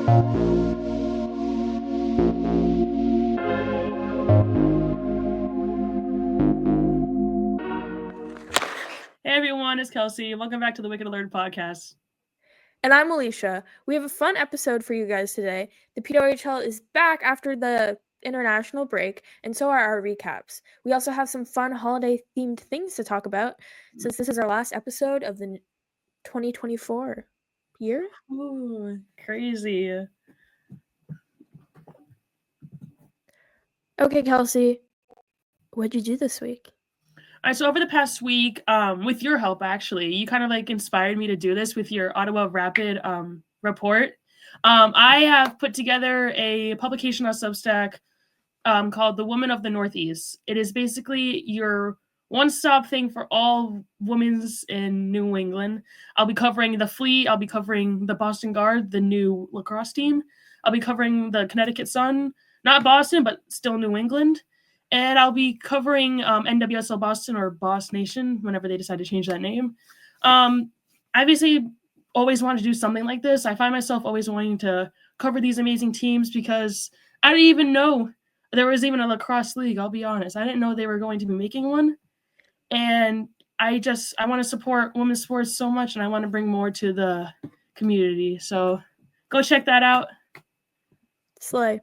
Hey everyone, it's Kelsey. Welcome back to the Wicked Alert podcast. And I'm Alicia. We have a fun episode for you guys today. The PWHL is back after the international break, and so are our recaps. We also have some fun holiday-themed things to talk about, since this is our last episode of the 2024 year. Ooh, crazy. Okay, Kelsey, what'd you do this week? All right, so over the past week, with your help, actually, you kind of like inspired me to do this with your Ottawa Rapid report. I have put together a publication on Substack called The Woman of the Northeast. It is basically your one-stop thing for all women's in New England. I'll be covering the Fleet. I'll be covering the Boston Guard, the new lacrosse team. I'll be covering the Connecticut Sun, not Boston, but still New England. And I'll be covering NWSL Boston or Boss Nation whenever they decide to change that name. I basically always wanted to do something like this. I find myself always wanting to cover these amazing teams because I didn't even know there was even a lacrosse league. I'll be honest. I didn't know they were going to be making one. And I want to support women's sports so much, and I want to bring more to the community. So go check that out. Slay.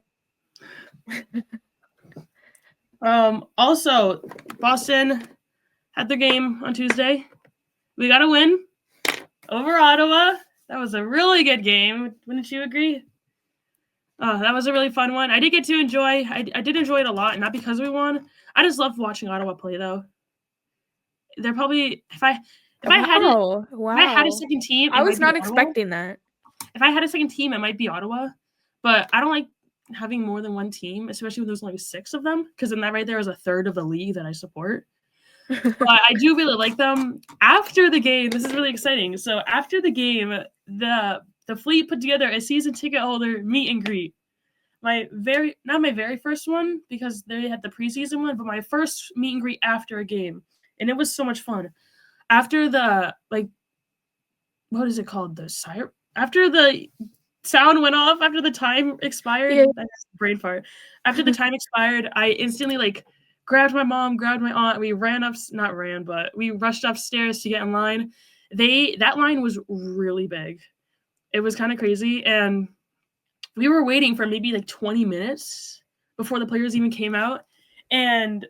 Also, Boston had their game on Tuesday. We got a win over Ottawa. That was a really good game. Wouldn't you agree? That was a really fun one. I did get to enjoy. I did enjoy it a lot, not because we won. I just love watching Ottawa play, though. They're probably if I had a second team, I was not expecting that. If I had a second team, it might be Ottawa, but I don't like having more than one team, especially when there's only 6 of them, because then that right there is a third of the league that I support. But I do really like them. After the game, this is really exciting. So after the game, the Fleet put together a season ticket holder meet and greet. Not my very first one, because they had the preseason one, but my first meet and greet after a game. And it was so much fun. After the, what is it called? After the sound went off, after the time expired, that's brain fart. After the time expired, I instantly, grabbed my mom, grabbed my aunt. We we rushed upstairs to get in line. That line was really big. It was kind of crazy. And we were waiting for maybe 20 minutes before the players even came out. And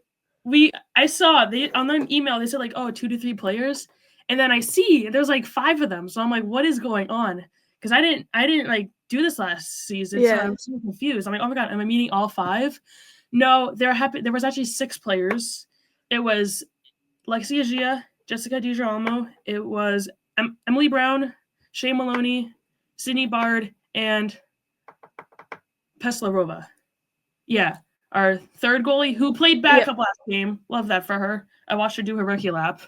I saw on their email, they said 2 to 3 players. And then I see there's 5 of them. So I'm like, what is going on? Because I didn't do this last season. So I'm so confused. I'm like, oh my God, am I meeting all 5? No, there was actually 6 players. It was Lexi Agia, Jessica DiGirolamo. It was Emily Brown, Shea Maloney, Sydney Bard, and Peslarova. Yeah, our third goalie who played backup last game. Love that for her. I watched her do her rookie lap.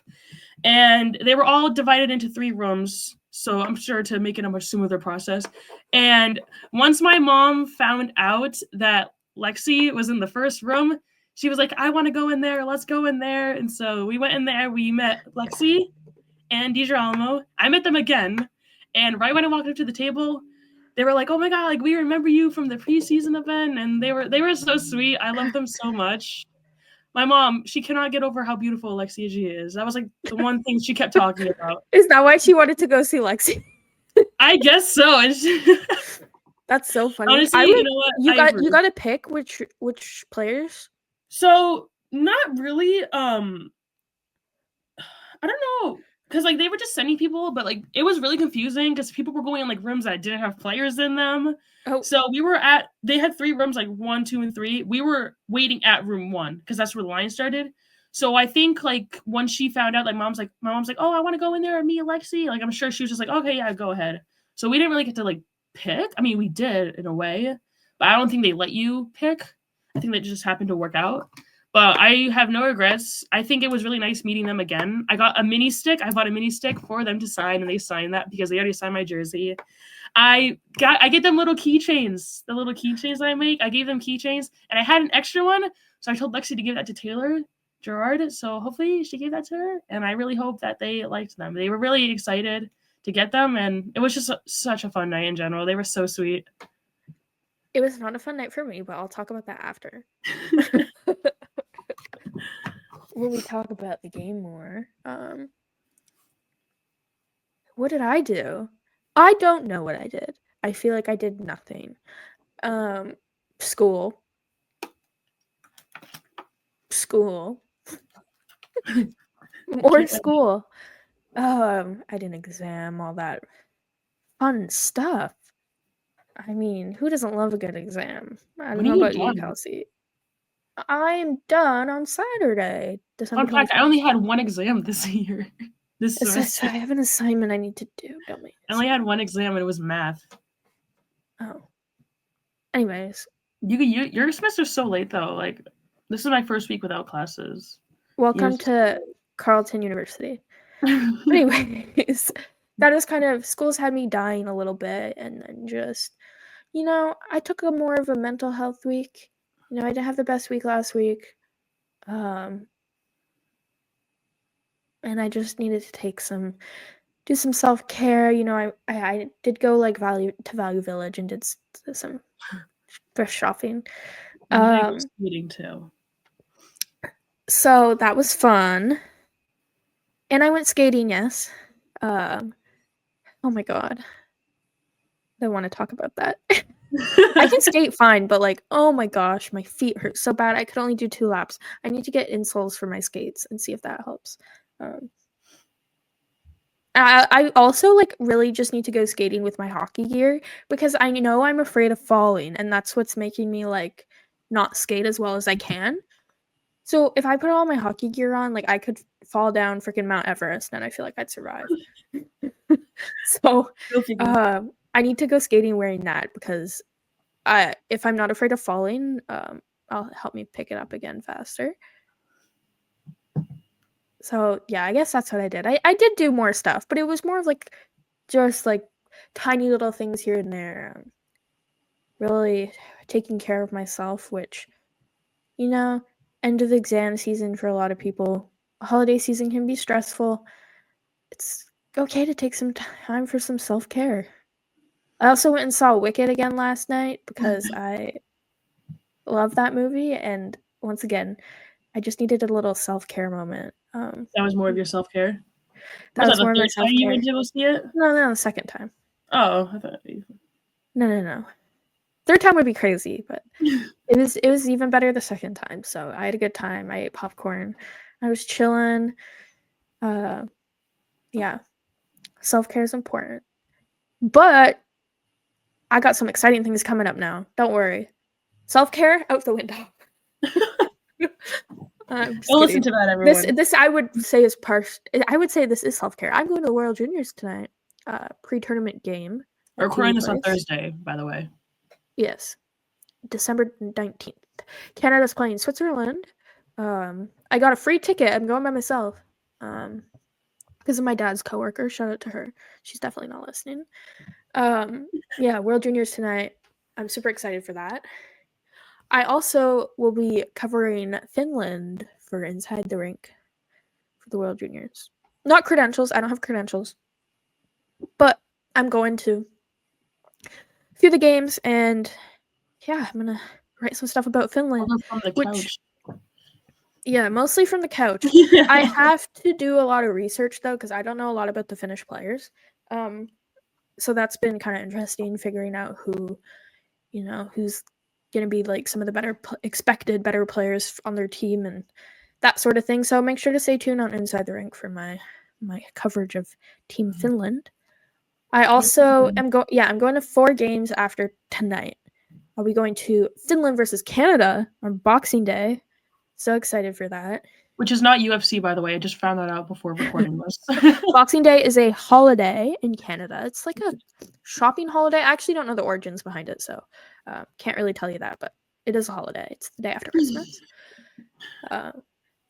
And they were all divided into 3 rooms, so I'm sure to make it a much smoother process. And once my mom found out that Lexi was in the first room, she was like, I want to go in there. Let's go in there. And so we went in there. We met Lexi and DiGirolamo. I met them again. And right when I walked up to the table, they were like, oh my God, we remember you from the preseason event. And they were so sweet. I love them so much. My mom, she cannot get over how beautiful Lexi Agia is. That was the one thing she kept talking about. Is that why she wanted to go see Lexi? I guess so. That's so funny. Honestly, you know what? You got to pick which players? So not really. I don't know. Because they were just sending people, but it was really confusing because people were going in rooms that didn't have players in them. Oh. So they had 3 rooms, 1, 2, and 3. We were waiting at room 1 because that's where the line started. So I think once she found out, my mom's like, oh, I want to go in there and meet Alexi. I'm sure she was just okay, yeah, go ahead. So we didn't really get to pick. I mean, we did in a way, but I don't think they let you pick. I think that just happened to work out. But I have no regrets. I think it was really nice meeting them again. I got a mini stick. I bought a mini stick for them to sign, and they signed that because they already signed my jersey. I get them little keychains, the little keychains that I make. I gave them keychains, and I had an extra one, so I told Lexi to give that to Taylor Gerard. So hopefully she gave that to her, and I really hope that they liked them. They were really excited to get them, and it was just such a fun night in general. They were so sweet. It was not a fun night for me, but I'll talk about that after. When we talk about the game more. What did I do? I don't know what I did. I feel like I did nothing. School. More school. I did an exam, all that fun stuff. I mean, who doesn't love a good exam? I don't know about you, Kelsey. I'm done on Saturday. Fun fact, I only had one exam this year. This semester. I have an assignment I need to do. I only had one exam and it was math. Oh. Anyways. Your semester's so late though. Like, this is my first week without classes. Welcome to Carleton University. Anyways, that is kind of, school's had me dying a little bit, and then just, I took a more of a mental health week. I didn't have the best week last week. And I just needed to do some self-care. I did go like Value Village and did some thrift shopping. Skating too. So that was fun. And I went skating, yes. Oh my god. I want to talk about that. I can skate fine, but like, oh my gosh, my feet hurt so bad. I could only do 2 laps. I need to get insoles for my skates and see if that helps. I also like really just need to go skating with my hockey gear because I know I'm afraid of falling, and that's what's making me like not skate as well as I can. So if I put all my hockey gear on, like I could fall down freaking Mount Everest and I feel like I'd survive. So I need to go skating wearing that because if I'm not afraid of falling, I'll help me pick it up again faster. So yeah, I guess that's what I did. I did do more stuff, but it was more of like just like tiny little things here and there. Really taking care of myself, which, end of exam season for a lot of people. Holiday season can be stressful. It's okay to take some time for some self-care. I also went and saw Wicked again last night because I love that movie, and once again, I just needed a little self-care moment. That was more of your self-care? That was more of my self-care. You went to go see it? No, the second time. Oh, I thought you... No. Third time would be crazy, but it was even better the second time. So I had a good time. I ate popcorn. I was chilling. Yeah. Self-care is important. But I got some exciting things coming up now. Don't worry. Self-care out the window. Don't listen to that, everyone. This I would say is I would say this is self-care. I'm going to the World Juniors tonight. Pre-tournament game. We're recording this on Thursday, by the way. Yes. December 19th. Canada's playing Switzerland. I got a free ticket. I'm going by myself. Because of my dad's coworker. Shout out to her. She's definitely not listening. Yeah, World Juniors tonight. I'm super excited for that. I also will be covering Finland for Inside the Rink for the World Juniors. Not credentials. I don't have credentials. But I'm going to a few of the games, and yeah, I'm going to write some stuff about Finland. From the couch. Yeah, mostly from the couch. I have to do a lot of research, though, because I don't know a lot about the Finnish players. So that's been kind of interesting, figuring out who, who's going to be like some of the expected better players on their team and that sort of thing. So make sure to stay tuned on Inside the Rink for my coverage of Team Finland. I also am going to 4 games after tonight. I'll be going to Finland versus Canada on Boxing Day. So excited for that. Which is not UFC, by the way. I just found that out before recording this. Boxing Day is a holiday in Canada. It's like a shopping holiday. I actually don't know the origins behind it, so can't really tell you that, but it is a holiday. It's the day after Christmas.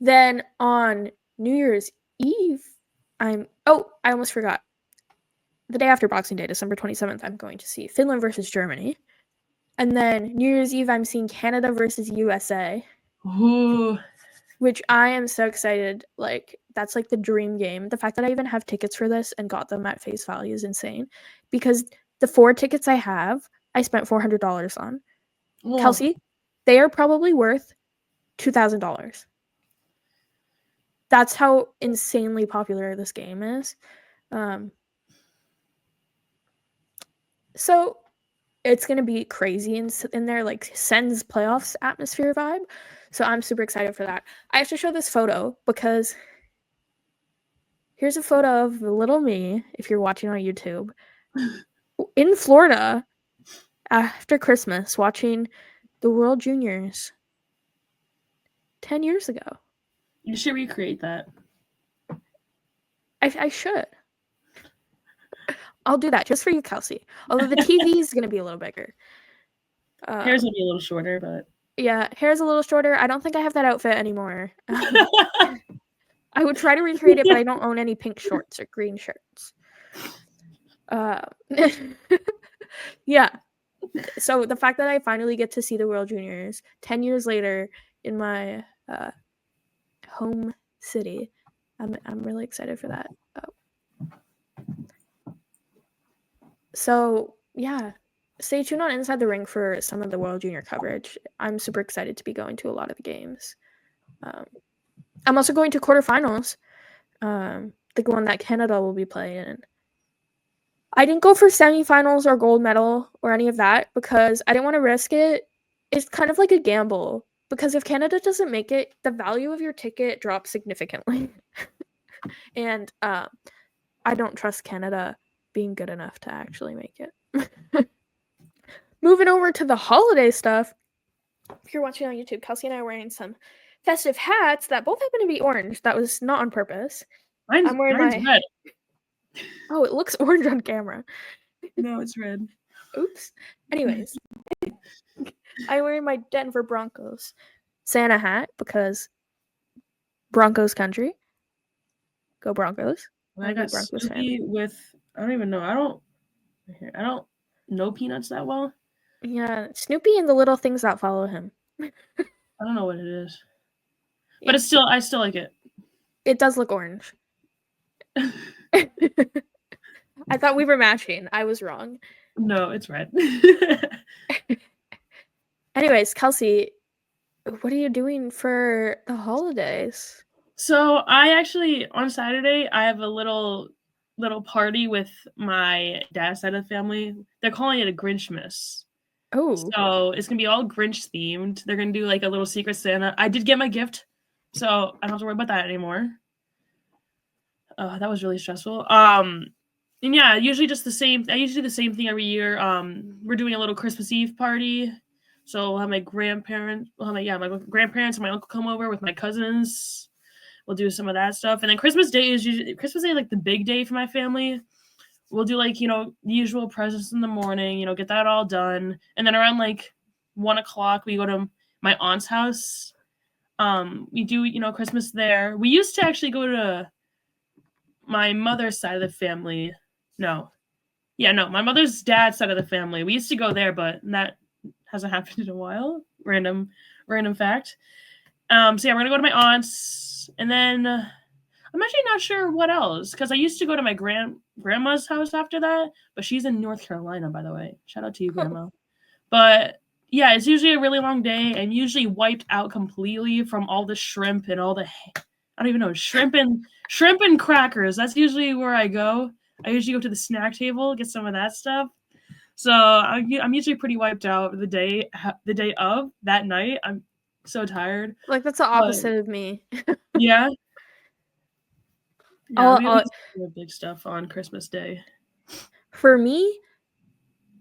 Then on New Year's Eve, I almost forgot. The day after Boxing Day, December 27th, I'm going to see Finland versus Germany. And then New Year's Eve, I'm seeing Canada versus USA. Ooh. Which I am so excited. Like, that's like the dream game. The fact that I even have tickets for this and got them at face value is insane. Because the 4 tickets I have, I spent $400 on. Well, Kelsey, they are probably worth $2,000. That's how insanely popular this game is. So it's going to be crazy in there, like Sens playoffs atmosphere vibe. So I'm super excited for that. I have to show this photo because here's a photo of the little me, if you're watching on YouTube, in Florida after Christmas watching the World Juniors 10 years ago. you should recreate that. I should. I'll do that just for you, Kelsey. Although the TV is going to be a little bigger. Hair's gonna be a little shorter, but yeah, hair's a little shorter. I don't think I have that outfit anymore. I would try to recreate it, but I don't own any pink shorts or green shirts. Yeah. So the fact that I finally get to see the World Juniors 10 years later in my home city, I'm really excited for that. So yeah, stay tuned on Inside the Ring for some of the World Junior coverage. I'm super excited to be going to a lot of the games. I'm also going to quarterfinals, the one that Canada will be playing in. I didn't go for semifinals or gold medal or any of that because I didn't want to risk it. It's kind of like a gamble because if Canada doesn't make it, the value of your ticket drops significantly. And I don't trust Canada being good enough to actually make it. Moving over to the holiday stuff. If you're watching on YouTube, Kelsey and I are wearing some festive hats that both happen to be orange. That was not on purpose. mine's red. Oh, it looks orange on camera. No, it's red. Oops. Anyways, I'm wearing my Denver Broncos Santa hat because Broncos country. Go Broncos. I got Snoopy with, I don't even know. I don't know Peanuts that well. Yeah, Snoopy and the little things that follow him. I don't know what it is. But it's still, I still like it. It does look orange. I thought we were matching. I was wrong. No, it's red. Anyways, Kelsey, what are you doing for the holidays? So I actually, on Saturday, I have a little party with my dad's side of the family. They're calling it a Grinchmas. Oh. So it's going to be all Grinch themed. They're going to do like a little Secret Santa. I did get my gift, so I don't have to worry about that anymore. That was really stressful. And yeah, usually just the same. I usually do the same thing every year. We're doing a little Christmas Eve party. So we'll have my grandparents, my grandparents and my uncle come over with my cousins. We'll do some of that stuff. And then Christmas Day is like the big day for my family. We'll do like, the usual presents in the morning, get that all done. And then around like 1:00, we go to my aunt's house. We do, Christmas there. We used to actually go to my mother's side of the family. My mother's dad's side of the family. We used to go there, but that hasn't happened in a while. Random fact. So yeah, we're gonna go to my aunt's, and then I'm actually not sure what else because I used to go to my grandma's house after that, but she's in North Carolina, by the way. Shout out to you, Grandma. But yeah, it's usually a really long day and usually wiped out completely from all the shrimp and all the I don't even know shrimp and crackers. That's usually where I go. I usually go to the snack table, get some of that stuff. So I'm usually pretty wiped out the day of that night. I'm so tired. Like that's the opposite of me. Yeah. Yeah, we have big stuff on Christmas Day. For me,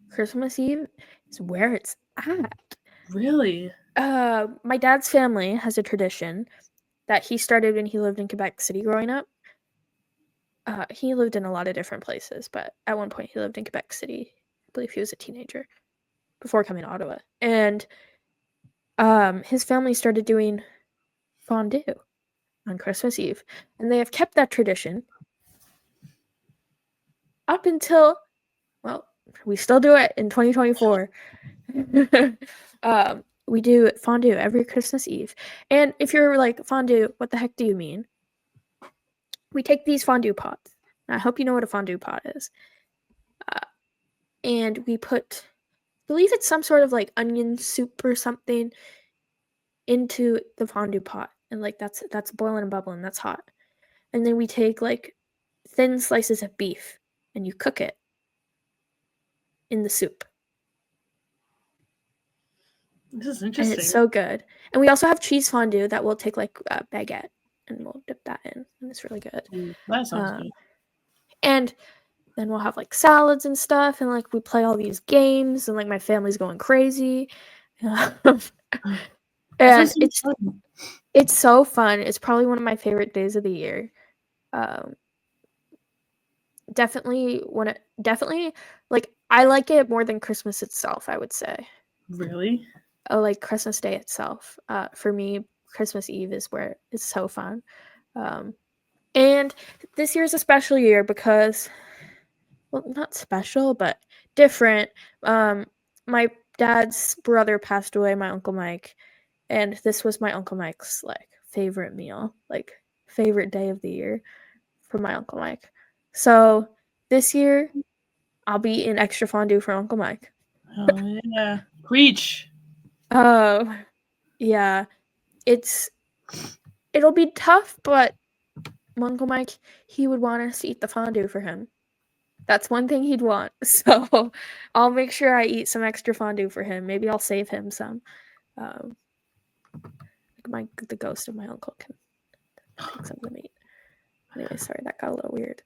Christmas Eve is where it's at. Really? My dad's family has a tradition that he started when he lived in Quebec City growing up. He lived in a lot of different places, but at one point he lived in Quebec City. I believe he was a teenager before coming to Ottawa. And his family started doing fondue on Christmas Eve. And they have kept that tradition up until, well, we still do it in 2024. We do fondue every Christmas Eve. And if you're like, fondue, what the heck do you mean? We take these fondue pots. I hope you know what a fondue pot is. And we put believe it's some sort of like onion soup or something into the fondue pot, and like that's boiling and bubbling, that's hot. And then we take like thin slices of beef and you cook it in the soup. This is And it's interesting. so good. And we also have cheese fondue that we'll take like a baguette and we'll dip that in, and it's really good. That sounds good. And then we'll have like salads and stuff, and like we play all these games, and like my family's going crazy. And it's so fun. It's probably one of my favorite days of the year. Definitely like I like it more than Christmas itself, I would say. Really? Oh, like Christmas Day itself. For me, Christmas Eve is where it's so fun. And this year's a special year because, well, not special, but different. My dad's brother passed away, my Uncle Mike, and this was my Uncle Mike's like favorite meal, like favorite day of the year for my Uncle Mike. So this year, I'll be eating extra fondue for Uncle Mike. Oh yeah, preach. Oh, yeah. It'll be tough, but Uncle Mike, he would want us to eat the fondue for him. That's one thing he'd want. So I'll make sure I eat some extra fondue for him. Maybe I'll save him some. The ghost of my uncle can take some of the meat. Anyway, sorry, that got a little weird.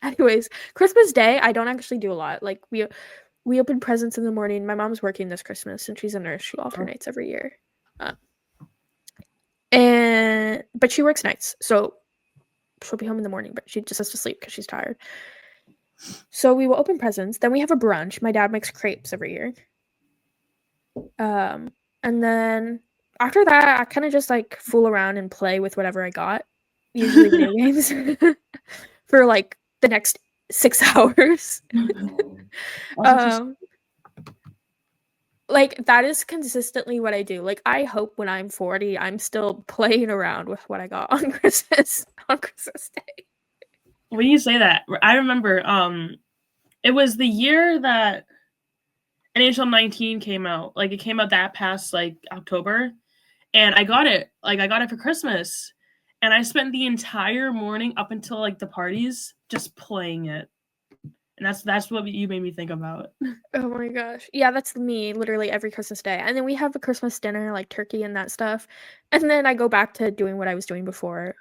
Anyways, Christmas Day, I don't actually do a lot. Like we open presents in the morning. My mom's working this Christmas, and she's a nurse. She alternates every year. But she works nights, so she'll be home in the morning, but she just has to sleep because she's tired. So we will open presents. Then we have a brunch. My dad makes crepes every year. And then after that, I kind of just like fool around and play with whatever I got, usually video games, for like the next 6 hours. Like that is consistently what I do. Like I hope when I'm 40, I'm still playing around with what I got on Christmas Day. When you say that, I remember it was the year that NHL 19 came out. Like it came out that past like October, and I got it. Like I got it for Christmas, and I spent the entire morning up until like the parties just playing it. And that's what you made me think about. Oh my gosh. Yeah, that's me literally every Christmas Day. And then we have a Christmas dinner, like turkey and that stuff. And then I go back to doing what I was doing before.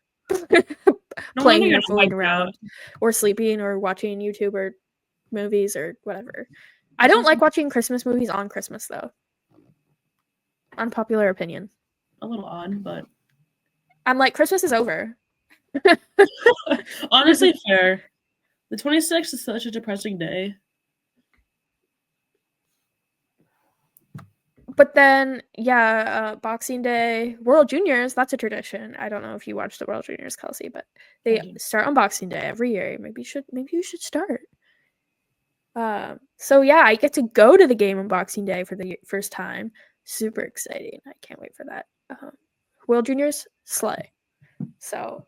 Playing or fooling around or sleeping or watching YouTube or movies or whatever. I don't like watching Christmas movies on Christmas though. Unpopular opinion. A little odd, but I'm like, Christmas is over. Honestly, fair. The 26th is such a depressing day. But then, yeah, Boxing Day, World Juniors, that's a tradition. I don't know if you watch the World Juniors, Kelsey, but they start on Boxing Day every year. Maybe you should start. So yeah, I get to go to the game on Boxing Day for the first time. Super exciting. I can't wait for that. World Juniors, slay. So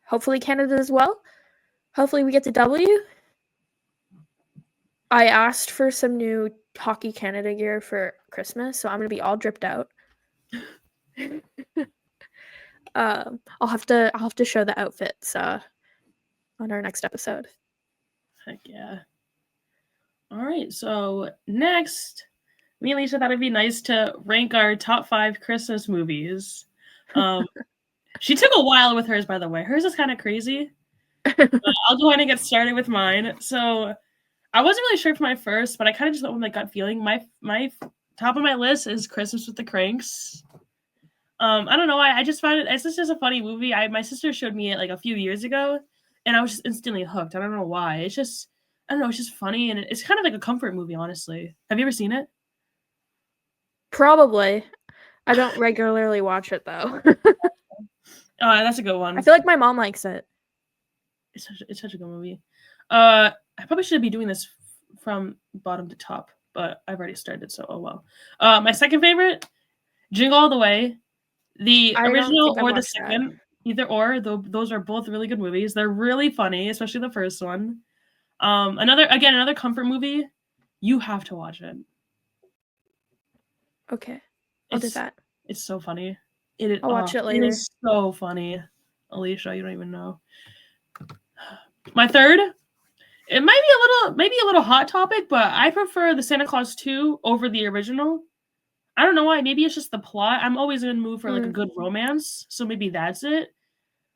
hopefully Canada as well. Hopefully we get to W. I asked for some new Hockey Canada gear for Christmas, so I'm gonna be all dripped out. I'll have to show the outfits on our next episode. Heck yeah. All right, so next, me and Lisa thought it'd be nice to rank our top 5 Christmas movies. She took a while with hers, by the way. Hers is kind of crazy. I'll go ahead and get started with mine. So I wasn't really sure for my first, but I kind of just went with my gut feeling. My top of my list is Christmas with the Cranks. I don't know why. I just find it's just a funny movie. My sister showed me it like a few years ago, and I was just instantly hooked. I don't know why. It's just, I don't know. It's just funny, and it's kind of like a comfort movie, honestly. Have you ever seen it? Probably. I don't regularly watch it though. That's a good one. I feel like my mom likes it. It's such a good movie. I probably should be doing this from bottom to top, but I've already started, so oh well. My second favorite, Jingle All the Way, the original or the second, that. Either or. Those are both really good movies. They're really funny, especially the first one. Another comfort movie, You have to watch it. Okay, I'll do that. It's so funny. I'll watch it later. It is so funny. Alicia, you don't even know. My third, it might be a little hot topic, but I prefer the Santa Claus 2 over the original. I don't know why. Maybe it's just the plot. I'm always in the mood for like a good romance, so maybe that's it.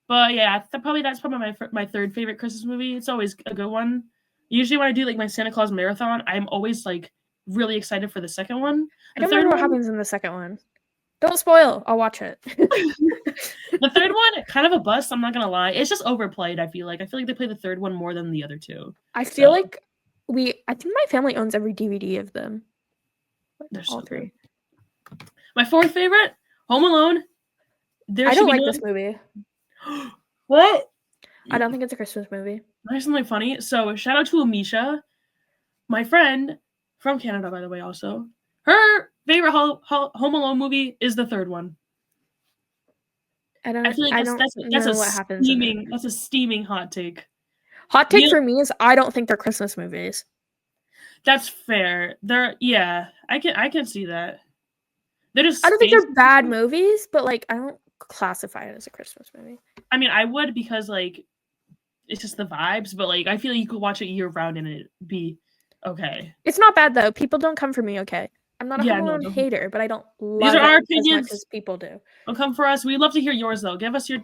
But yeah, that's probably my third favorite Christmas movie. It's always a good one. Usually when I do like my Santa Claus marathon, I'm always like really excited for the second one. I don't remember what happens in the second one. Don't spoil. I'll watch it. The third one, kind of a bust. I'm not gonna lie. It's just overplayed. I feel like they play the third one more than the other two. I feel like I think my family owns every DVD of them. All three. My fourth favorite, Home Alone. I don't like this movie. What? I don't think it's a Christmas movie. There's something funny. So shout out to Amisha, my friend from Canada, by the way. Also, her favorite Home Alone movie is the third one. I feel like that's a steaming hot take. Hot take for me is I don't think they're Christmas movies. That's fair. I can see that. I don't think they're bad movies, but like I don't classify it as a Christmas movie. I mean, I would because like it's just the vibes, but like I feel like you could watch it year round and it'd be okay. It's not bad though. People don't come for me, okay? I'm not a Home Alone hater, but I don't love These are our opinions as much as people do. Don't come for us. We'd love to hear yours though. Give us your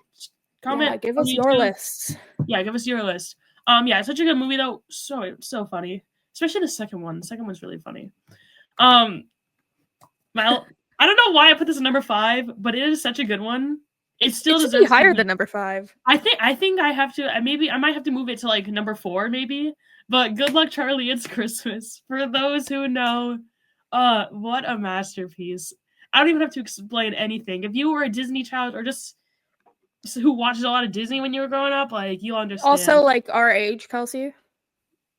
comment. Yeah, give us your lists. Yeah, give us your list. Yeah, it's such a good movie though. So funny. Especially the second one. The second one's really funny. I don't know why I put this at number 5, but it is such a good one. It still deserves to be higher than number 5. I think I have to. Maybe I might have to move it to like number 4, maybe. But Good Luck Charlie, It's Christmas. For those who know, what a masterpiece. I don't even have to explain anything. If you were a Disney child or just who watched a lot of Disney when you were growing up, like you'll understand. Also, like our age, Kelsey.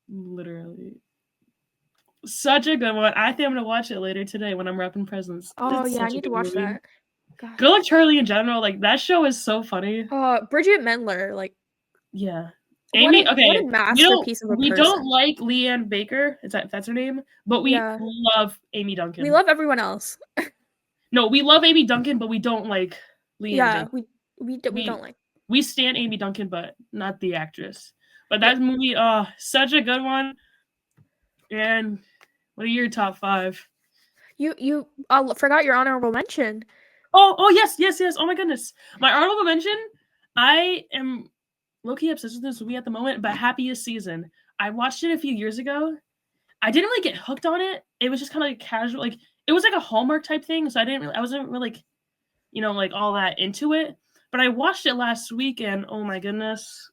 Literally. Such a good one. I think I'm gonna watch it later today when I'm wrapping presents. Oh yeah, I need to watch that. God. Good Luck Charlie in general, like that show is so funny. Bridget Mendler, like yeah. Amy, what a masterpiece of a we person. don't like Leanne Baker, that's her name, but we love Amy Duncan. We love everyone else. No, we love Amy Duncan, but we don't like Leanne Baker. We don't like. We stand Amy Duncan, but not the actress. But that movie, such a good one. And what are your top 5? You forgot your honorable mention. Oh yes. Oh my goodness. My honorable mention, I am low-key obsessed with this movie at the moment, but Happiest Season. I watched it a few years ago. I didn't really get hooked on it. It was just kind of like casual, like it was like a Hallmark type thing, so I wasn't really like, like all that into it. But I watched it last week and oh my goodness.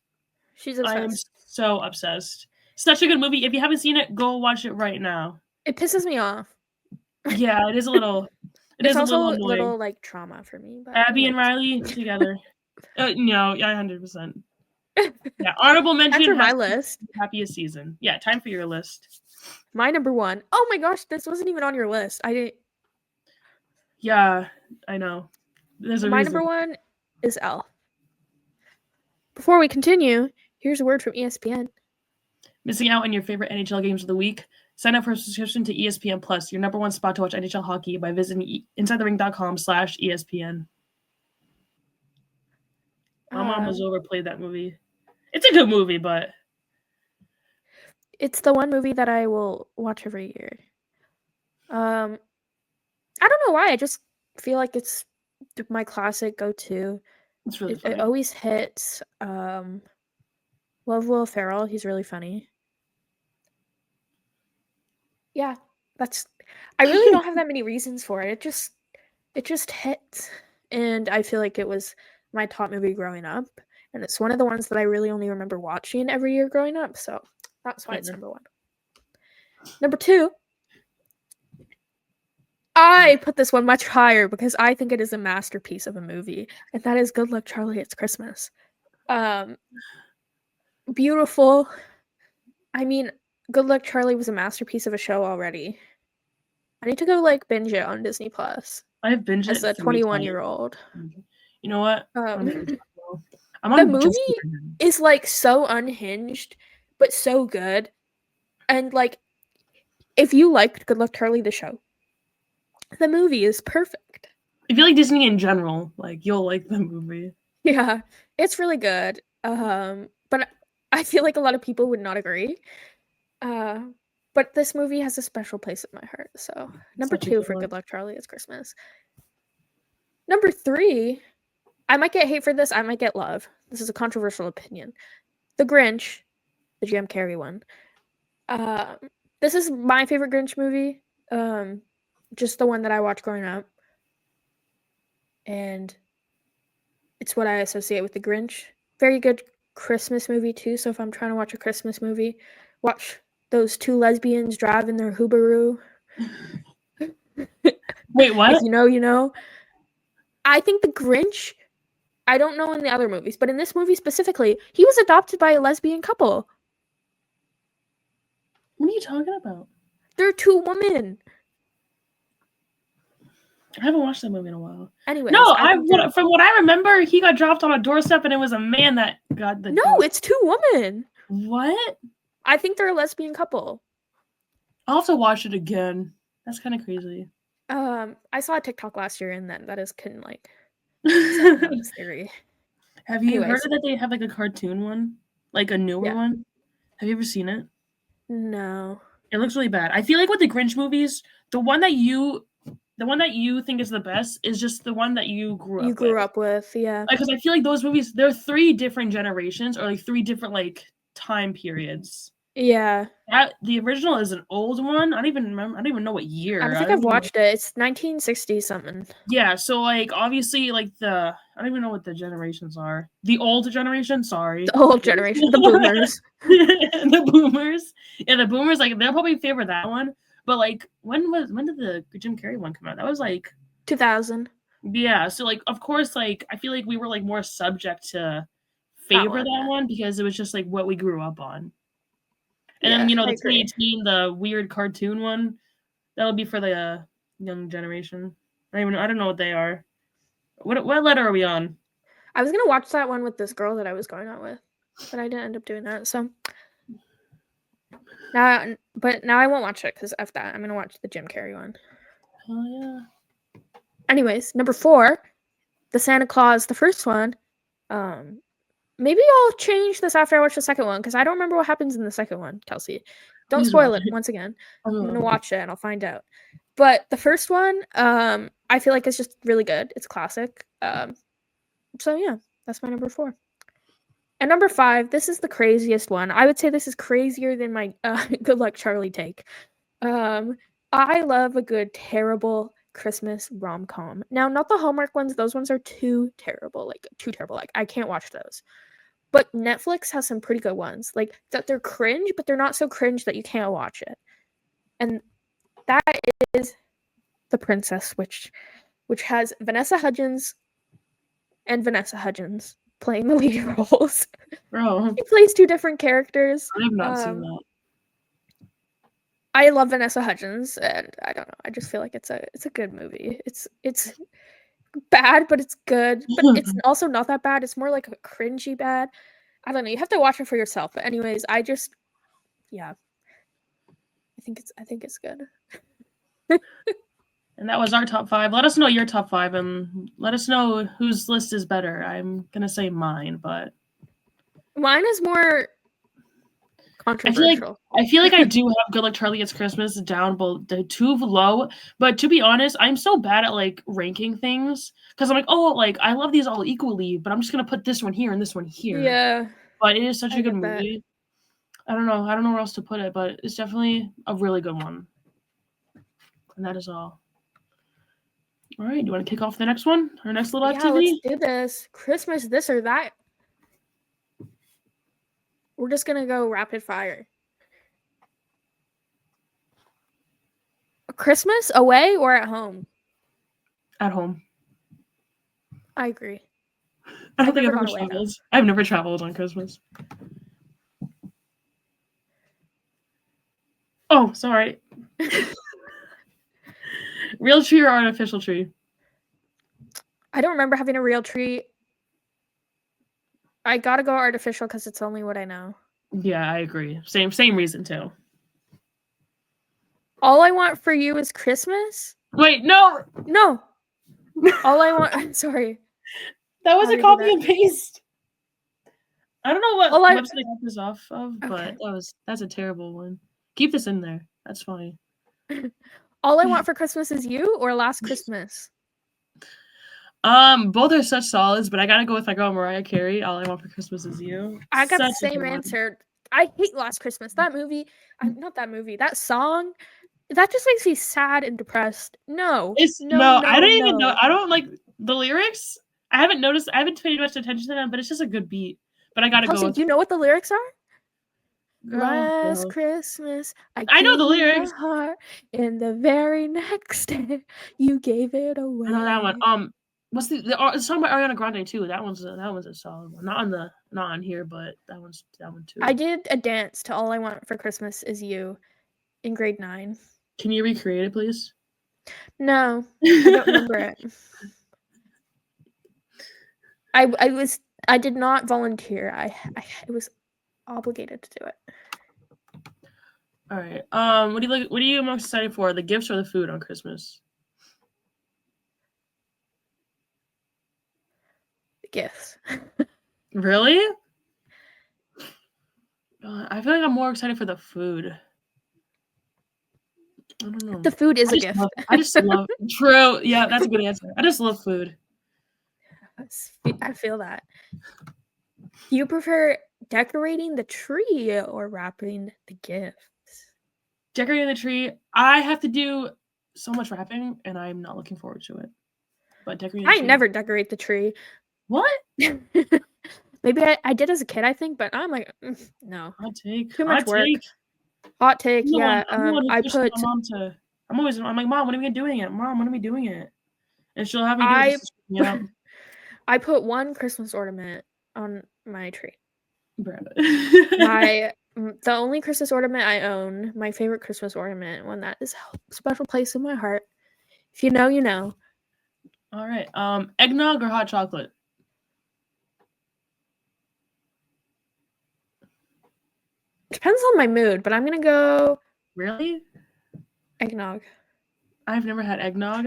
She's obsessed. I am so obsessed. Such a good movie. If you haven't seen it, go watch it right now. It pisses me off. Yeah, it is a little. It's also a little like trauma for me. But Abby and Riley together. No, yeah, 100%. Yeah, honorable mention. Time for my list. Happiest Season. Yeah, time for your list. My number 1. Oh my gosh, this wasn't even on your list. I didn't. Yeah, I know. There's a my reason. Number 1 is Elf. Before we continue, here's a word from ESPN. Missing out on your favorite NHL games of the week? Sign up for a subscription to ESPN Plus, your number 1 spot to watch NHL hockey by visiting InsideTheRing.com/ESPN. My mom has overplayed that movie. It's a good movie, but it's the one movie that I will watch every year. I don't know why. I just feel like it's my classic go-to. It's really funny. It always hits. Love Will Ferrell. He's really funny. Yeah, I really don't have that many reasons for it. It just hits. And I feel like it was my top movie growing up. And it's one of the ones that I really only remember watching every year growing up. So that's why it's number 1. Number 2. I put this one much higher because I think it is a masterpiece of a movie. And that is Good Luck Charlie, It's Christmas. Beautiful. I mean, Good Luck Charlie was a masterpiece of a show already. I need to go binge it on Disney Plus. I have binged as a 21-year-old. You know what? The movie is so unhinged, but so good, and if you liked Good Luck Charlie the show, the movie is perfect. If you like Disney in general, like you'll like the movie. Yeah, it's really good. But I feel like a lot of people would not agree. But this movie has a special place in my heart. So number Such a 2 good for one. Good Luck Charlie is Christmas. Number 3, I might get hate for this. I might get love. This is a controversial opinion. The Grinch, the Jim Carrey one. This is my favorite Grinch movie. Just the one that I watched growing up, and it's what I associate with the Grinch. Very good Christmas movie too. So if I'm trying to watch a Christmas movie, watch those 2 lesbians drive in their Subaru. Wait, what? If you know, you know. I think the Grinch, I don't know in the other movies, but in this movie specifically, he was adopted by a lesbian couple. What are you talking about? They're 2 women. I haven't watched that movie in a while. Anyways, No, from what I remember, he got dropped on a doorstep and it was a man that got the. No, it's 2 women. What? I think they're a lesbian couple. I'll have to watch it again. That's kind of crazy. I saw a TikTok last year and that is kind of like this theory. Have you heard that they have like a cartoon one, like a newer one? Have you ever seen it? No. It looks really bad. I feel like with the Grinch movies, the one that you think is the best is just the one that you grew up with, yeah. Because I feel like those movies, there are 3 different generations or like 3 different like time periods. Yeah. The original is an old one. I don't even remember. I don't even know what year. I don't think I've watched it. It's 1960 something. Yeah, so like obviously like I don't even know what the generations are. The old generation, sorry. The old generation, the boomers. The boomers. Yeah, the boomers, like they'll probably favor that one. But like when did the Jim Carrey one come out? That was like 2000. Yeah, so like of course like I feel like we were like more subject to favor that one because it was just like what we grew up on. And then the 2018, the weird cartoon one, that'll be for the young generation. I don't know what they are. What letter are we on? I was gonna watch that one with this girl that I was going out with, but I didn't end up doing that. So now I won't watch it because of that. I'm gonna watch the Jim Carrey one. Oh yeah. Anyways, number 4, the Santa Claus, the first one. Maybe I'll change this after I watch the second one because I don't remember what happens in the second one, Kelsey. Don't spoil it once again. I'm gonna watch it and I'll find out. But the first one, I feel like it's just really good. It's classic. So yeah, that's my number 4. And number 5, this is the craziest one. I would say this is crazier than my Good Luck Charlie take. I love a good terrible Christmas rom-com. Now, not the Hallmark ones. Those ones are too terrible. Like I can't watch those. But Netflix has some pretty good ones. Like that they're cringe, but they're not so cringe that you can't watch it. And that is The Princess Switch, which has Vanessa Hudgens playing the lead roles. Bro. She plays 2 different characters. I have not seen that. I love Vanessa Hudgens, and I don't know. I just feel like it's a good movie. It's bad, but it's good. But it's also not that bad. It's more like a cringy bad. I don't know. You have to watch it for yourself. But anyways, I think it's good. And that was our top 5. Let us know your top 5 and let us know whose list is better. I'm gonna say mine, but mine is more controversial. I feel like I do have Good Luck Charlie It's Christmas down too low. But to be honest, I'm so bad at like ranking things because I'm like, oh, like I love these all equally, but I'm just gonna put this one here and this one here. Yeah. But it is such a good movie. I don't know where else to put it, but it's definitely a really good one. And that is all. All right, do you want to kick off the next one? Our next little activity? Let's do this. Christmas, this or that. We're just going to go rapid fire. Christmas, away or at home? At home. I agree. I don't think I've ever traveled. I've never traveled on Christmas. Oh, sorry. Real tree or artificial tree? I don't remember having a real tree. I gotta go artificial because it's only what I know. Yeah, I agree. Same reason too. All I want for you is Christmas? Wait, no. No. All I want. Sorry. That was How a do you do copy that? and paste. I don't know what All I- website I got this off of, Okay. but that's a terrible one. Keep this in there. That's fine. All I want for Christmas is you or Last Christmas? Both are such solids, but I gotta go with my girl Mariah Carey. All I want for Christmas is you. I got the Such a same good one. answer. I hate Last Christmas. That movie, not that movie, that song, that just makes me sad and depressed. No. No, I don't even know. no. I don't like the lyrics. I haven't paid much attention to them, but it's just a good beat. But I gotta go Kelsey, with do you know what the lyrics are? Last girl. Christmas, I know gave the you lyrics. my heart, and the very next day, you gave it away. I know that one. What's the song by Ariana Grande too? That one's a solid one. Not on here, but that one too. I did a dance to All I Want for Christmas Is You in grade 9. Can you recreate it, please? No, I don't remember it. I did not volunteer. I was obligated to do it. All right. What are you most excited for? The gifts or the food on Christmas? Gifts. Really? I feel like I'm more excited for the food. I don't know. The food is a gift. I just love. True. Yeah, that's a good answer. I just love food. I feel that. Do you prefer decorating the tree or wrapping the gifts? Decorating the tree. I have to do so much wrapping, and I'm not looking forward to it. But decorating. I never decorate the tree. What? Maybe I did as a kid, I think, but I'm like, no. Hot take. Too much work. Hot take. Yeah. I put. I'm like, Mom, when are we doing it? Mom, when are we doing it? And she'll have me do it just to stress me out. I put one Christmas ornament on my tree. The only Christmas ornament I own, my favorite Christmas ornament, one that is a special place in my heart. If you know, you know. All right. Eggnog or hot chocolate? Depends on my mood, but I'm gonna go. Really? Eggnog. I've never had eggnog,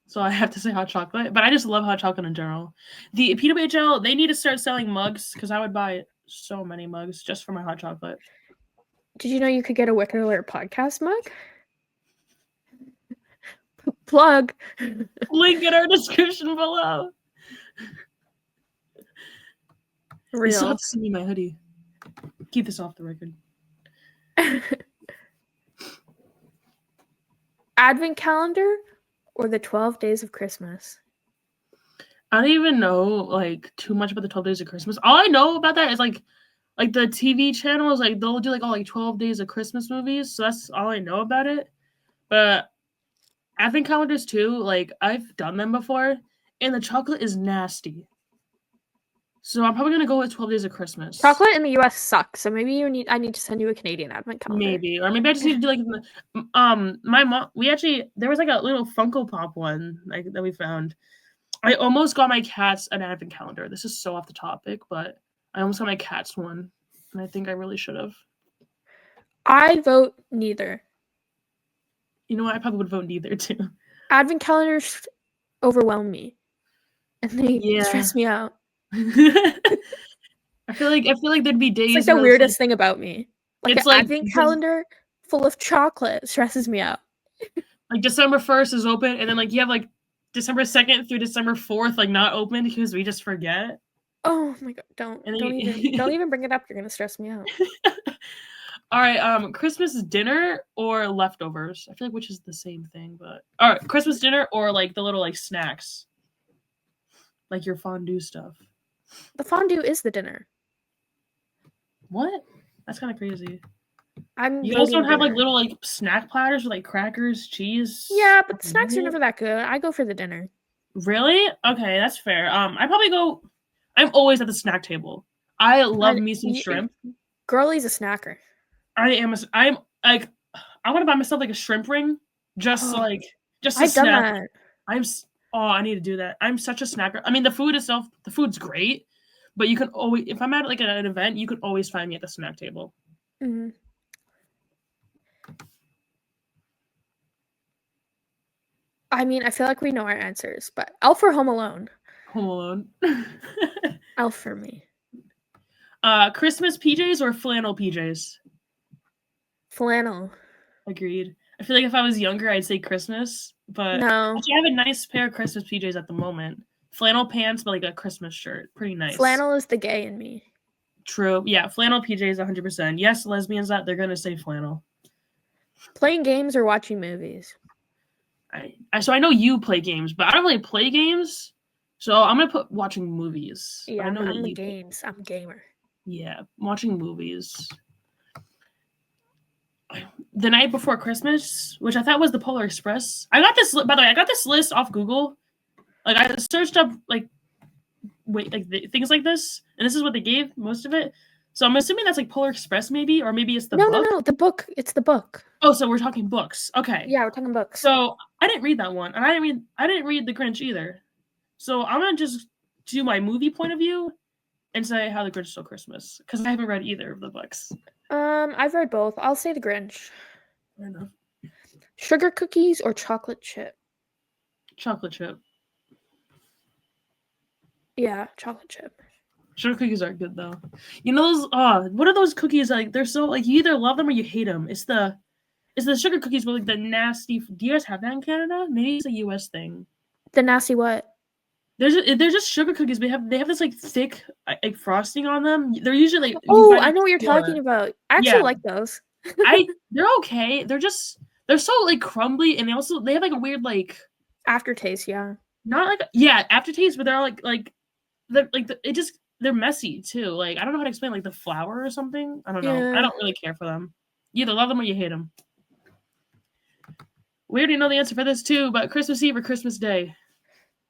so I have to say hot chocolate. But I just love hot chocolate in general. The PWHL, they need to start selling mugs because I would buy so many mugs just for my hot chocolate. Did you know you could get a Wicked Alert podcast mug? Plug. Link in our description below. Real. You still have to send me my hoodie. Keep this off the record. Advent calendar or the 12 days of Christmas? I don't even know like too much about the 12 days of Christmas. All I know about that is like the TV channels, like they'll do like all like 12 days of Christmas movies. So that's all I know about it. But Advent calendars too, like I've done them before, and the chocolate is nasty. So I'm probably gonna go with 12 days of Christmas. Chocolate in the US sucks, so maybe I need to send you a Canadian Advent calendar. Maybe. Or maybe I just need to do like my mom, there was like a little Funko Pop one like that we found. I almost got my cats an Advent calendar. This is so off the topic, but I almost got my cats one, and I think I really should have. I vote neither. You know what? I probably would vote neither too. Advent calendars overwhelm me, and they stress me out. I feel like there'd be days. It's like the weirdest thing about me. Like it's an like Advent calendar full of chocolate stresses me out. Like December 1st is open, and then like you have like December 2nd through December 4th like not open because we just forget. Oh my god! Don't even bring it up. You're gonna stress me out. All right, Christmas dinner or leftovers? I feel like which is the same thing, but all right, Christmas dinner or like the little like snacks, like your fondue stuff. The fondue is the dinner. What? That's kind of crazy. You guys don't have like little like snack platters with like crackers, cheese? Yeah, but the snacks are never that good. I go for the dinner. Really? Okay, that's fair. I probably go. I'm always at the snack table. I love me some shrimp. Girlie's a snacker. I'm like I want to buy myself like a shrimp ring, just to I've snack. Done that. I need to do that. I'm such a snacker. I mean, the food's great, but you can always, if I'm at like an event, you can always find me at the snack table. Mm-hmm. I mean, I feel like we know our answers, but Elf or Home Alone? Home Alone. Elf for me. Christmas PJs or flannel PJs? Flannel. Agreed. I feel like if I was younger, I'd say Christmas, but No. actually, I have a nice pair of Christmas PJs at the moment. Flannel pants, but like a Christmas shirt. Pretty nice. Flannel is the gay in me. True. Yeah, flannel PJs 100%. Yes, lesbians that they're gonna say flannel. Playing games or watching movies? So I know you play games, but I don't really play games. So I'm gonna put watching movies. Yeah, I know I'm that the games. I'm a gamer. Yeah, watching movies. The night before Christmas, which I thought was the Polar Express. I got this. By the way, I got this list off Google. Like I searched up things like this, and this is what they gave most of it. So I'm assuming that's like Polar Express, maybe, or maybe it's the book. No, the book. It's the book. Oh, so we're talking books. Okay. Yeah, we're talking books. So I didn't read that one, and I didn't read The Grinch either. So I'm gonna just do my movie point of view and say How the Grinch Stole Christmas because I haven't read either of the books. I've read both. I'll say The Grinch. Fair enough. Sugar cookies or chocolate chip? Chocolate chip. Yeah, chocolate chip. Sugar cookies are good though. You know those? What are those cookies like? They're so like you either love them or you hate them. It's the sugar cookies with like the nasty. Do you guys have that in Canada? Maybe it's a U.S. thing. The nasty what? They're just sugar cookies. They have this like thick like frosting on them. They're usually like, oh, I know what you're talking about. I actually like those. They're okay. They're so like crumbly, and they have like a weird like aftertaste. Yeah, not like aftertaste, but they're they're messy too. Like I don't know how to explain like the flour or something. I don't know. Yeah. I don't really care for them. You either love them or you hate them. We already know the answer for this too, but Christmas Eve or Christmas Day?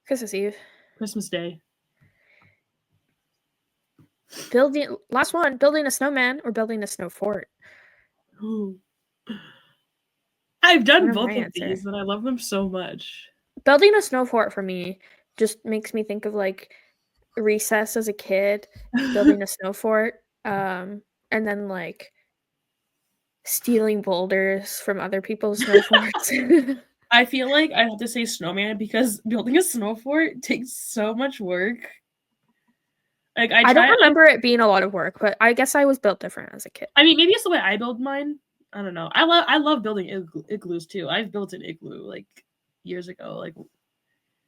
Christmas Eve. Christmas Day. Last one, building a snowman or building a snow fort? Ooh. I've done both of these and I love them so much. Building a snow fort for me just makes me think of like recess as a kid, building a snow fort, and then like stealing boulders from other people's snow forts. I feel like I have to say snowman because building a snow fort takes so much work. Like I don't remember it being a lot of work, but I guess I was built different as a kid. I mean, maybe it's the way I build mine. I don't know. I love building igloos too. I've built an igloo like years ago. Like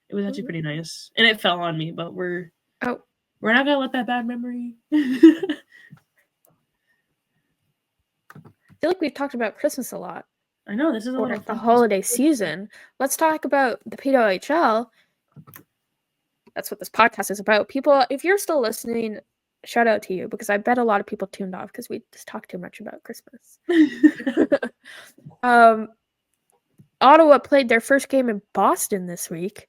it was actually pretty nice, and it fell on me. But we're not gonna let that bad memory. I feel like we've talked about Christmas a lot. I know this is the holiday season. Let's talk about the PWHL. That's what this podcast is about. People, if you're still listening, shout out to you because I bet a lot of people tuned off because we just talked too much about Christmas. Ottawa played their first game in Boston this week.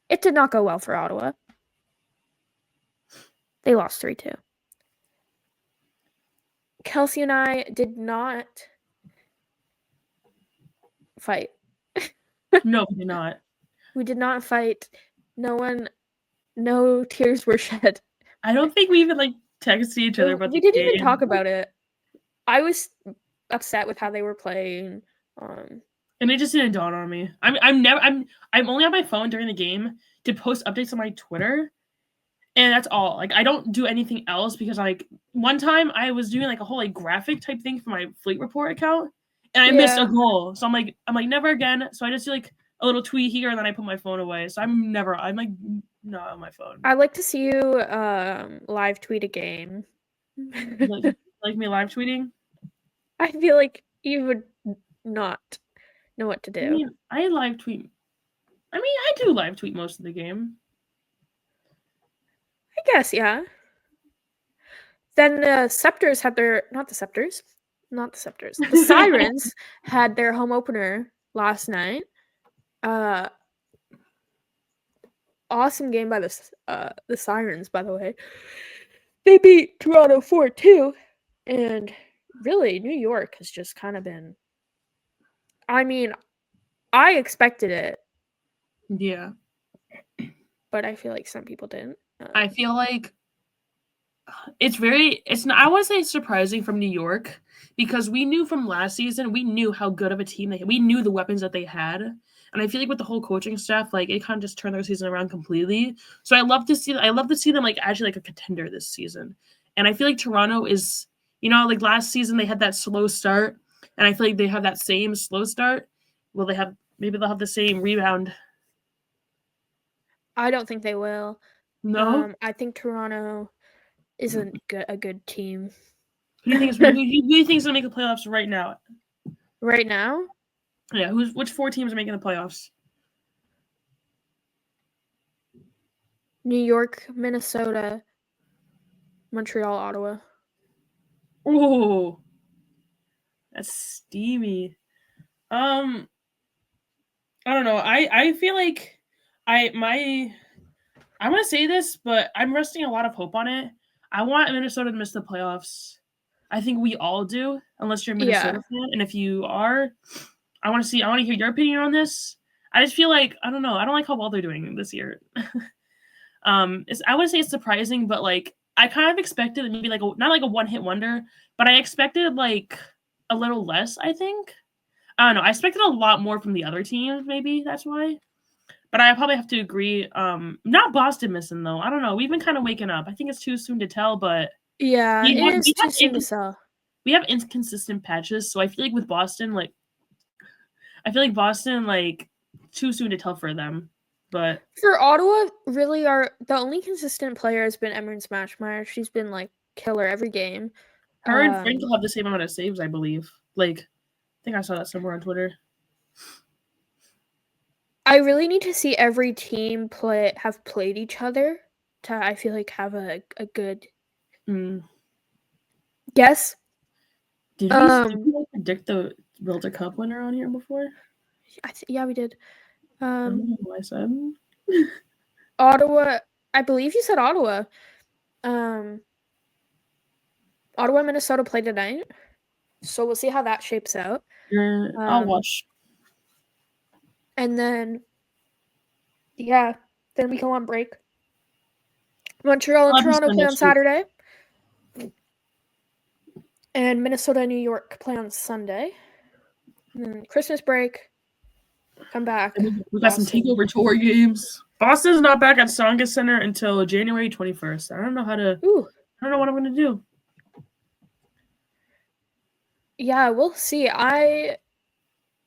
It did not go well for Ottawa. They lost 3-2. Kelsey and I did not fight. No, we did not. We did not fight. No tears were shed. I don't think we even like texted each other about we didn't even talk about it. I was upset with how they were playing. And it just didn't dawn on me. I'm only on my phone during the game to post updates on my Twitter. And that's all. Like I don't do anything else because like one time I was doing like a whole like graphic type thing for my Fleet Report account and I missed a goal. So I'm like never again. So I just do like a little tweet here and then I put my phone away. So I'm like not on my phone. I'd like to see you live tweet a game. like me live tweeting? I feel like you would not know what to do. I mean, I live tweet. I mean, I do live tweet most of the game. I guess, yeah. Then the Scepters had their the Sirens had their home opener last night. Awesome game by the Sirens, by the way. They beat Toronto 4-2, and really New York has just kind of been. I mean, I expected it. Yeah. But I feel like some people didn't. I feel like it's not, I want to say it's surprising from New York because we knew from last season, we knew how good of a team they had. We knew the weapons that they had. And I feel like with the whole coaching staff, like it kind of just turned their season around completely. So I love to see them like actually like a contender this season. And I feel like Toronto is, like last season they had that slow start, and I feel like they have that same slow start. Well, maybe they'll have the same rebound. I don't think they will. No? I think Toronto isn't a good team. Who do you think is gonna make the playoffs right now? Right now? Yeah, which 4 teams are making the playoffs? New York, Minnesota, Montreal, Ottawa. Oh, that's steamy. I don't know. I feel like I want to say this, but I'm resting a lot of hope on it. I want Minnesota to miss the playoffs. I think we all do, unless you're a Minnesota fan. And if you are, I want to hear your opinion on this. I just feel like I don't know. I don't like how well they're doing this year. I would say it's surprising, but like I kind of expected maybe like not like a one-hit wonder, but I expected like a little less. I think I don't know. I expected a lot more from the other teams. Maybe that's why. But I probably have to agree. Not Boston missing though. I don't know. We've been kind of waking up. I think it's too soon to tell, but yeah, it is too soon to tell. We have inconsistent patches, so I feel like with Boston, like too soon to tell for them. But for Ottawa, really, the only consistent player has been Emerald Smashmeyer. She's been like killer every game. Her and Frankel have the same amount of saves, I believe. Like, I think I saw that somewhere on Twitter. I really need to see every team have played each other to, I feel like, have a good guess. Did we predict the Wilder Cup winner on here before? Yeah, we did. I don't know what I said. Ottawa. I believe you said Ottawa. Ottawa, Minnesota play tonight, so we'll see how that shapes out. I'll watch. And then, yeah, then we go on break. Montreal and Toronto play on Saturday. And Minnesota and New York play on Sunday. And then Christmas break, come back. We got some takeover tour games. Boston's not back at Tsongas Center until January 21st. I don't know what I'm going to do. Yeah, we'll see. I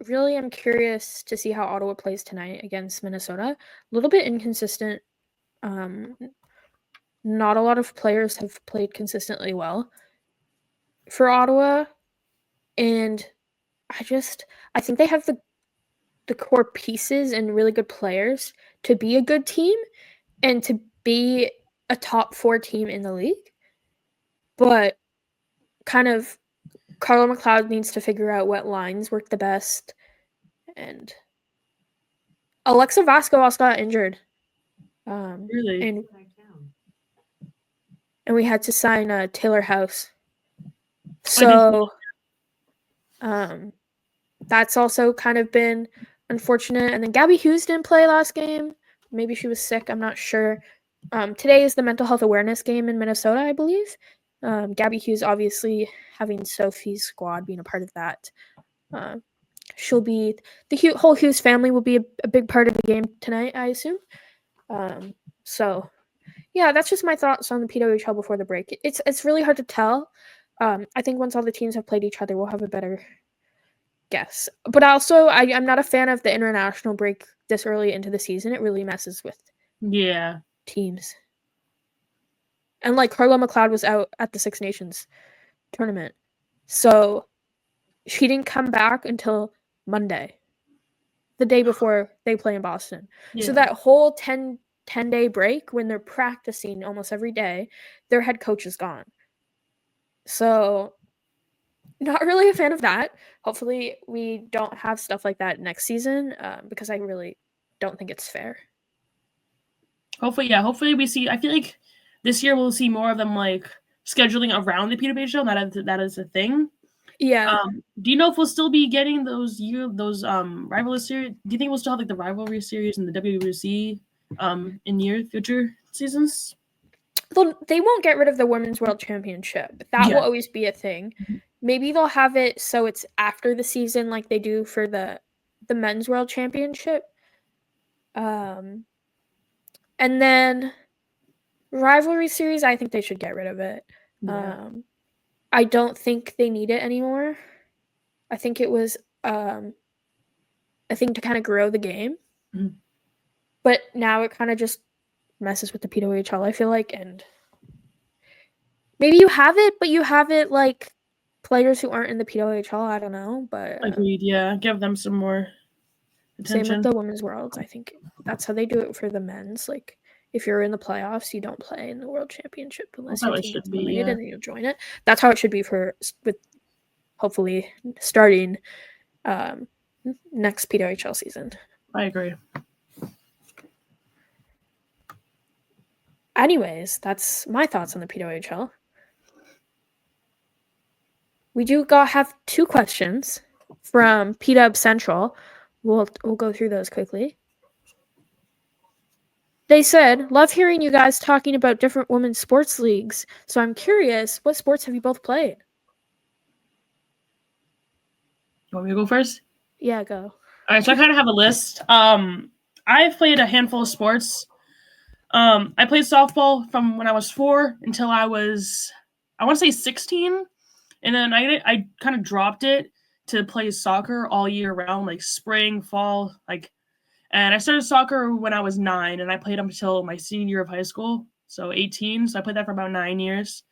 really am curious to see how Ottawa plays tonight against Minnesota. A little bit inconsistent. Not a lot of players have played consistently well for Ottawa. And I think they have the core pieces and really good players to be a good team and to be a top 4 team in the league. But kind of Carla McLeod needs to figure out what lines work the best. And Alexa Vasco also got injured. Really? And we had to sign Taylor House. So that's also kind of been unfortunate. And then Gabby Hughes didn't play last game. Maybe she was sick. I'm not sure. Today is the mental health awareness game in Minnesota, I believe. Gabby Hughes, obviously, having Sophie's squad being a part of that. She'll be the whole Hughes family will be a big part of the game tonight, I assume. So, yeah, that's just my thoughts on the PWHL before the break. It's really hard to tell. I think once all the teams have played each other, we'll have a better guess. But also, I'm not a fan of the international break this early into the season. It really messes with teams. And like Carla McLeod was out at the Six Nations tournament. So she didn't come back until Monday, the day before they play in Boston. Yeah. So that whole 10-day break when they're practicing almost every day, their head coach is gone. So not really a fan of that. Hopefully we don't have stuff like that next season because I really don't think it's fair. Hopefully we see, I feel like this year we'll see more of them like scheduling around the PWHL. That is a thing. Yeah. Do you know if we'll still be getting those rivalry series? Do you think we'll still have like the rivalry series and the WWC in future seasons? They won't get rid of the Women's World Championship. That will always be a thing. Maybe they'll have it so it's after the season like they do for the Men's World Championship. And then rivalry series, I think they should get rid of it. Yeah. I don't think they need it anymore. I think it was a thing to kind of grow the game. Mhm. But now it kind of just messes with the PWHL, I feel like, and maybe you have it, but you have it like players who aren't in the PWHL, I don't know, but Agreed, yeah. Give them some more attention. Same with the Women's Worlds. I think that's how they do it for the men's. Like, if you're in the playoffs, you don't play in the World Championship unless your team gets eliminated and you join it. That's how it should be with hopefully starting next PWHL season. I agree. Anyways, that's my thoughts on the PWHL. We do have 2 questions from PW Central. We'll go through those quickly. They said, love hearing you guys talking about different women's sports leagues. So I'm curious, what sports have you both played? You want me to go first? Yeah, go. All right, so I kind of have a list. I've played a handful of sports. I played softball from when I was 4 until I was, I want to say 16. And then I kind of dropped it to play soccer all year round, like spring, fall, and I started soccer when I was 9, and I played up until my senior year of high school, so 18. So I played that for about 9 years.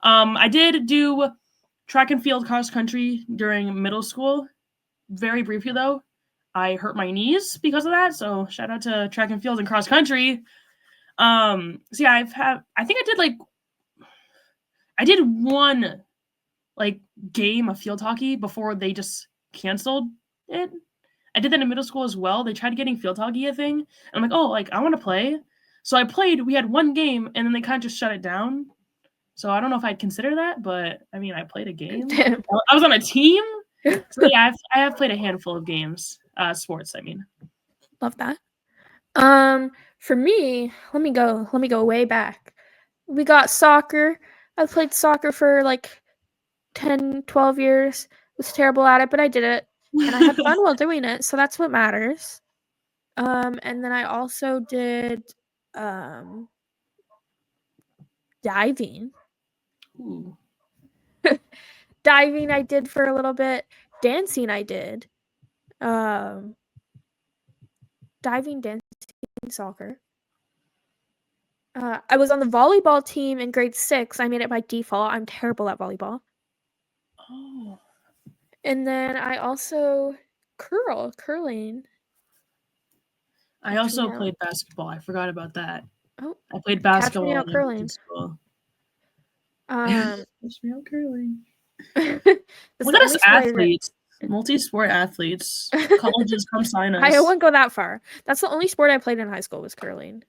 I did do track and field cross country during middle school. Very briefly, though. I hurt my knees because of that, so shout out to track and field and cross country. So yeah, I think I did one game of field hockey before they just canceled it. I did that in middle school as well. They tried getting field hockey a thing. And I'm like, oh, I want to play. So I played. We had one game, and then they kind of just shut it down. So I don't know if I'd consider that, but I mean, I played a game. I was on a team. So yeah, I have played a handful of games, sports. I mean, love that. For me, let me go way back. We got soccer. I played soccer for 10, 12 years. Was terrible at it, but I did it. And I had fun while doing it, so that's what matters. And then I also did diving. Ooh. Diving I did for a little bit. Dancing I did. Diving, dancing, soccer. I was on the volleyball team in grade 6. I made it by default. I'm terrible at volleyball. Oh. And then I also curling. I also played basketball. I forgot about that. Oh, I played basketball. Catch me out curling. Catch me out curling. Look at us athletes, multi-sport athletes. Colleges come sign us. I wouldn't go that far. That's the only sport I played in high school was curling.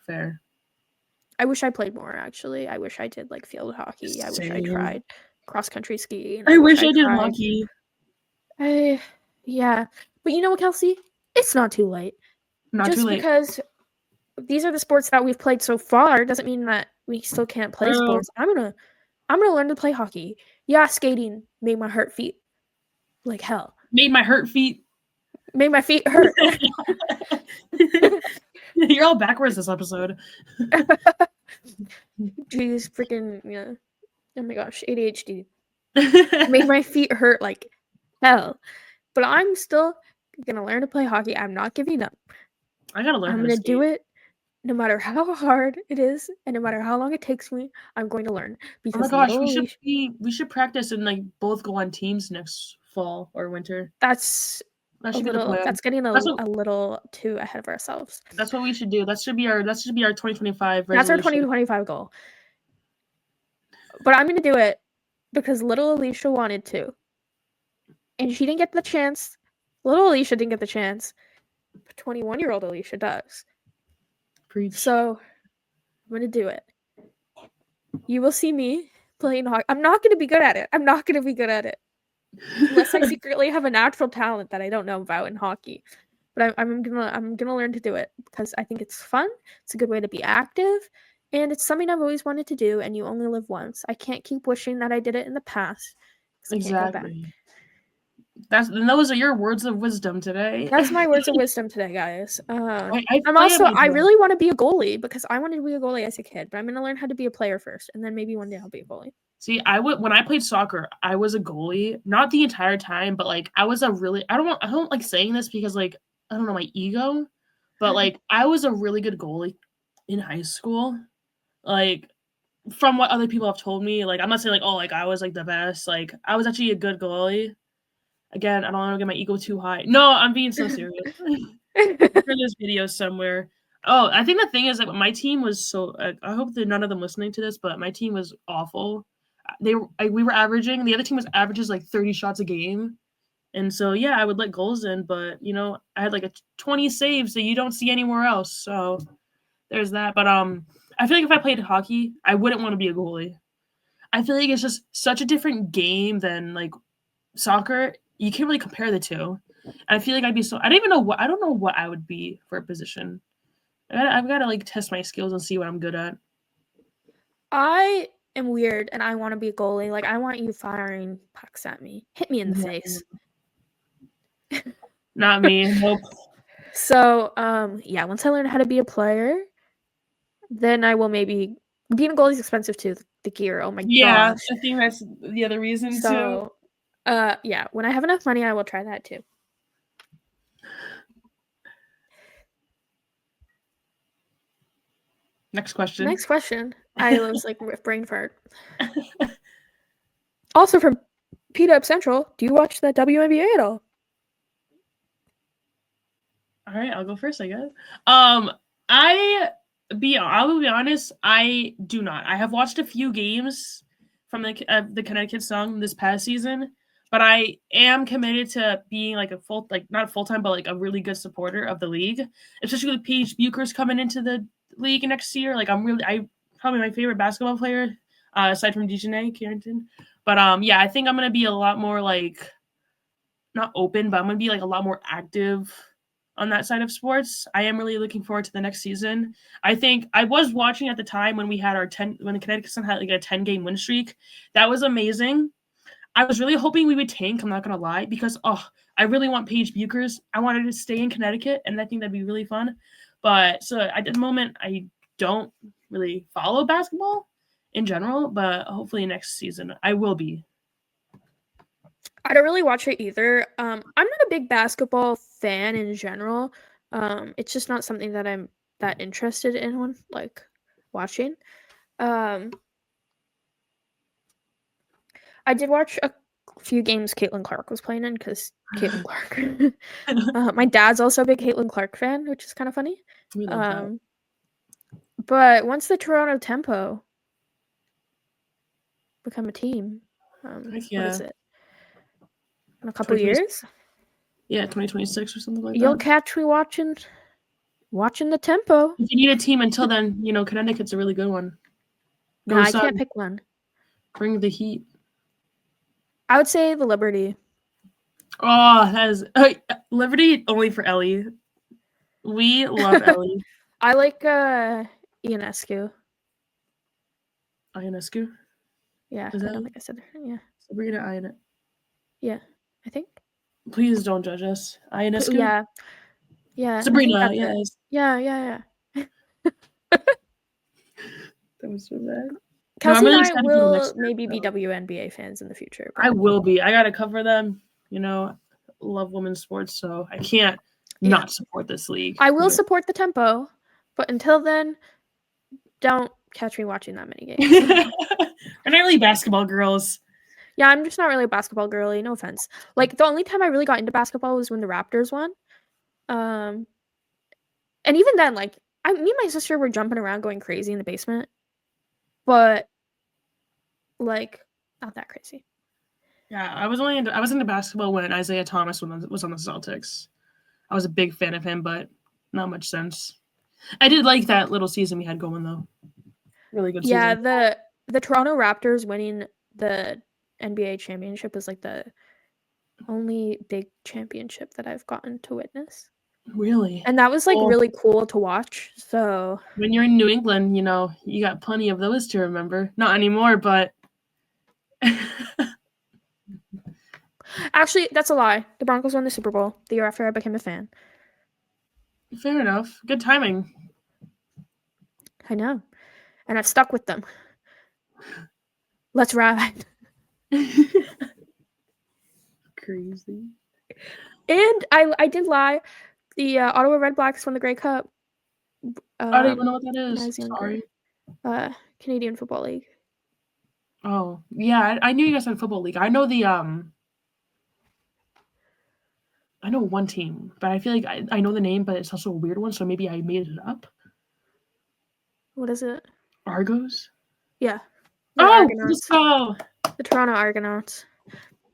Fair. I wish I played more. Actually, I wish I did field hockey. Same. I wish I tried cross country skiing. I wish I did hockey. Yeah, but you know what, Kelsey? It's not too late. Too late. Because these are the sports that we've played so far doesn't mean that we still can't play sports. I'm gonna learn to play hockey. Yeah, skating made my hurt feet like hell. Made my hurt feet. Made my feet hurt. You're all backwards this episode. Jeez, freaking yeah. Oh my gosh, ADHD. Made my feet hurt like hell. But I'm still gonna learn to play hockey. I'm not giving up. I gotta learn. I'm gonna do it no matter how hard it is and no matter how long it takes me. I'm going to learn. Because oh my gosh, we should practice and both go on teams next fall or winter. That's getting a little too ahead of ourselves. That's what we should do. That should be our 2025 resolution. That's our 2025 goal. But I'm gonna do it because little Alicia wanted to. And she didn't get the chance. Little Alicia didn't get the chance. But 21-year-old Alicia does. Preach. So I'm gonna do it. You will see me playing hockey. I'm not gonna be good at it. Unless I secretly have a natural talent that I don't know about in hockey. But I'm gonna learn to do it because I think it's fun. It's a good way to be active. And it's something I've always wanted to do, and you only live once. I can't keep wishing that I did it in the past because I can't go back. Exactly. Those are your words of wisdom today. That's my words of wisdom today, guys. I really really want to be a goalie because I wanted to be a goalie as a kid, but I'm going to learn how to be a player first, and then maybe one day I'll be a goalie. See, when I played soccer, I was a goalie, not the entire time, but like I don't like saying this because like I don't know my ego, but like I was a really good goalie in high school. Like from what other people have told me, like I'm not saying like oh like I was like the best, like I was actually a good goalie. Again, I don't want to get my ego too high. No, I'm being so serious. There's videos somewhere. Oh, I think the thing is that my team was so. I hope that none of them listening to this, but my team was awful. We were averaging. The other team was averages like 30 shots a game, and so yeah, I would let goals in, but you know I had like a 20 saves that you don't see anywhere else. So there's that. But I feel like if I played hockey, I wouldn't want to be a goalie. I feel like it's just such a different game than like soccer. You can't really compare the two. I feel like I'd be so. I don't know what I would be for a position. I've got to like test my skills and see what I'm good at. I am weird and I want to be a goalie. Like, I want you firing pucks at me. Hit me in the face. Not me. Nope. So, yeah, once I learn how to be a player, then I will maybe. Being a goalie is expensive too. The gear. Oh my gosh. Yeah, I think that's the other reason too. Yeah, when I have enough money, I will try that too. Next question. I was like brain fart. Also from P-Dub Central, do you watch the WNBA at all? All right, I'll go first, I guess. I will be honest, I do not. I have watched a few games from the Connecticut Sun this past season, but I am committed to being like not full time, but like a really good supporter of the league, especially with Paige Buchers coming into the league next year. Like I probably my favorite basketball player, aside from Dejanay Carrington. But yeah, I think I'm gonna be a lot more like not open, but I'm gonna be like a lot more active on that side of sports. I am really looking forward to the next season. I think I was watching at the time when we had when the Connecticut Sun had like a 10-game win streak. That was amazing. I was really hoping we would tank, I'm not gonna lie, because I really want Paige Buchers. I wanted to stay in Connecticut, and I think that'd be really fun. But so at the moment I don't really follow basketball in general, but hopefully next season I will be. I don't really watch it either. I'm not a big basketball fan in general. It's just not something that I'm that interested in when like watching. I did watch a few games Caitlin Clark was playing in because Caitlin Clark. My dad's also a big Caitlin Clark fan, which is kind of funny. We love that. But once the Toronto Tempo become a team, what is it? In a couple years? Yeah, 2026 or something like You'll that. catch me watching the Tempo. If you need a team until then, you know, Connecticut's a really good one. No, I can't pick one. Bring the heat. I would say the Liberty. Oh, that is Liberty only for Ellie. We love Ellie. I like Ionescu. Ionescu? Yeah, I don't think I said her. Yeah. Sabrina Ionescu. Yeah, I think. Please don't judge us. Ionescu? Yeah. Yeah. Sabrina, yes. Yeah. That was so bad. Kelsey and I will maybe be WNBA fans in the future. I will be. I gotta cover them. You know, love women's sports, so I can't not support this league. I will support the Tempo, but until then, don't catch me watching that many games. We're not really basketball girls. Yeah, I'm just not really a basketball girly. No offense. Like the only time I really got into basketball was when the Raptors won. And even then, like me and my sister were jumping around, going crazy in the basement, but like not that crazy. Yeah, I was into basketball when Isaiah Thomas was on the Celtics. I was a big fan of him, but not much sense. I did like that little season we had going though. Really good season. Yeah, the Toronto Raptors winning the NBA championship is like the only big championship that I've gotten to witness. Really? And that was like Well, really cool to watch. So when you're in New England, you got plenty of those to remember. Not anymore, but actually, that's a lie. The Broncos won the Super Bowl the year after I became a fan. fair enough. Good timing. I know. And I've stuck with them. Let's ride. Crazy. And I did lie. The Ottawa Red Blacks won the Grey Cup. I don't even know what that when I is. was younger. Sorry. Canadian Football League. Oh, yeah, I knew you guys had a football league. I know I know one team, but I feel like I know the name, but it's also a weird one, so maybe I made it up. What is it? Argos? Yeah. Oh, let's go. The Toronto Argonauts.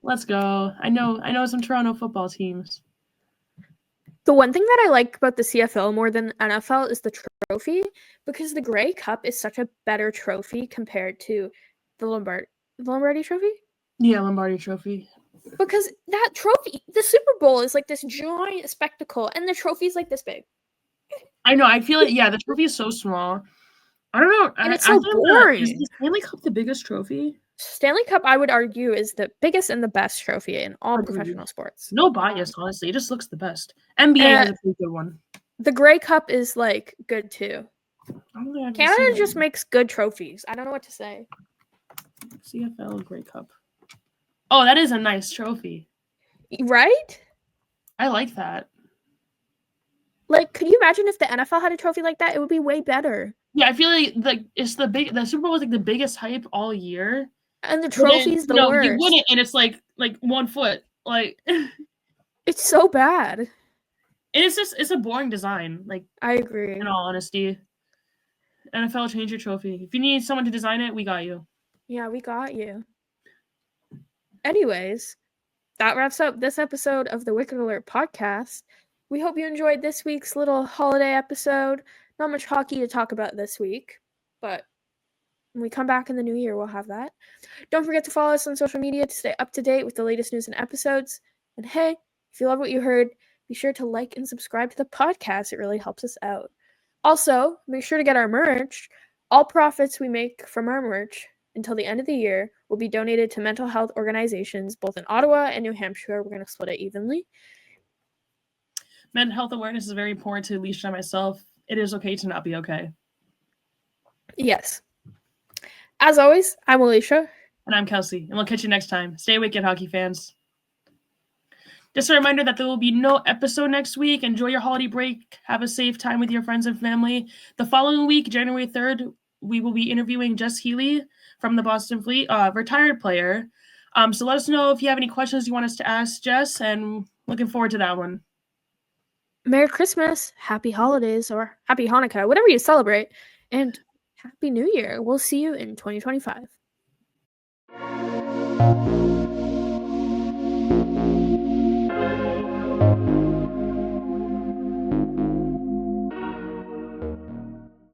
Let's go. I know some Toronto football teams. The one thing that I like about the CFL more than NFL is the trophy, because the Grey Cup is such a better trophy compared to the Lombardi Trophy. Yeah, Lombardi Trophy. Because that trophy, the Super Bowl is like this giant spectacle, and the trophy is like this big. I know. I feel like the trophy is so small. I don't know. And it's so boring. Is the Stanley Cup the biggest trophy? Stanley Cup, I would argue, is the biggest and the best trophy in all Agreed. professional sports. No bias, honestly. It just looks the best. NBA has a pretty good one. The Grey Cup is like good too. Canada just one. makes good trophies. I don't know what to say. CFL Grey Cup. Oh, that is a nice trophy. Right? I like that. Like, could you imagine if the NFL had a trophy like that? It would be way better. Yeah, I feel like the Super Bowl was like the biggest hype all year. And the trophy's the worst. You win it and it's like 1 foot. Like it's so bad. And it's a boring design. Like, I agree. In all honesty. NFL, change your trophy. If you need someone to design it, we got you. Yeah, we got you. Anyways, that wraps up this episode of the Wicked Alert podcast. We hope you enjoyed this week's little holiday episode. Not much hockey to talk about this week, but when we come back in the new year, we'll have that. Don't forget to follow us on social media to stay up to date with the latest news and episodes. And hey, if you love what you heard, be sure to like and subscribe to the podcast. It really helps us out. Also, make sure to get our merch. All profits we make from our merch until the end of the year will be donated to mental health organizations both in Ottawa and New Hampshire. We're going to split it evenly. Mental health awareness is very important to Alicia and myself. It is okay to not be okay. Yes. As always, I'm Alicia. And I'm Kelsey. And we'll catch you next time. Stay wicked, hockey fans. Just a reminder that there will be no episode next week. Enjoy your holiday break. Have a safe time with your friends and family. The following week, January 3rd, we will be interviewing Jess Healy from the Boston Fleet, retired player. So let us know if you have any questions you want us to ask Jess, and looking forward to that one. Merry Christmas, Happy Holidays, or Happy Hanukkah, whatever you celebrate, and Happy New Year. We'll see you in 2025.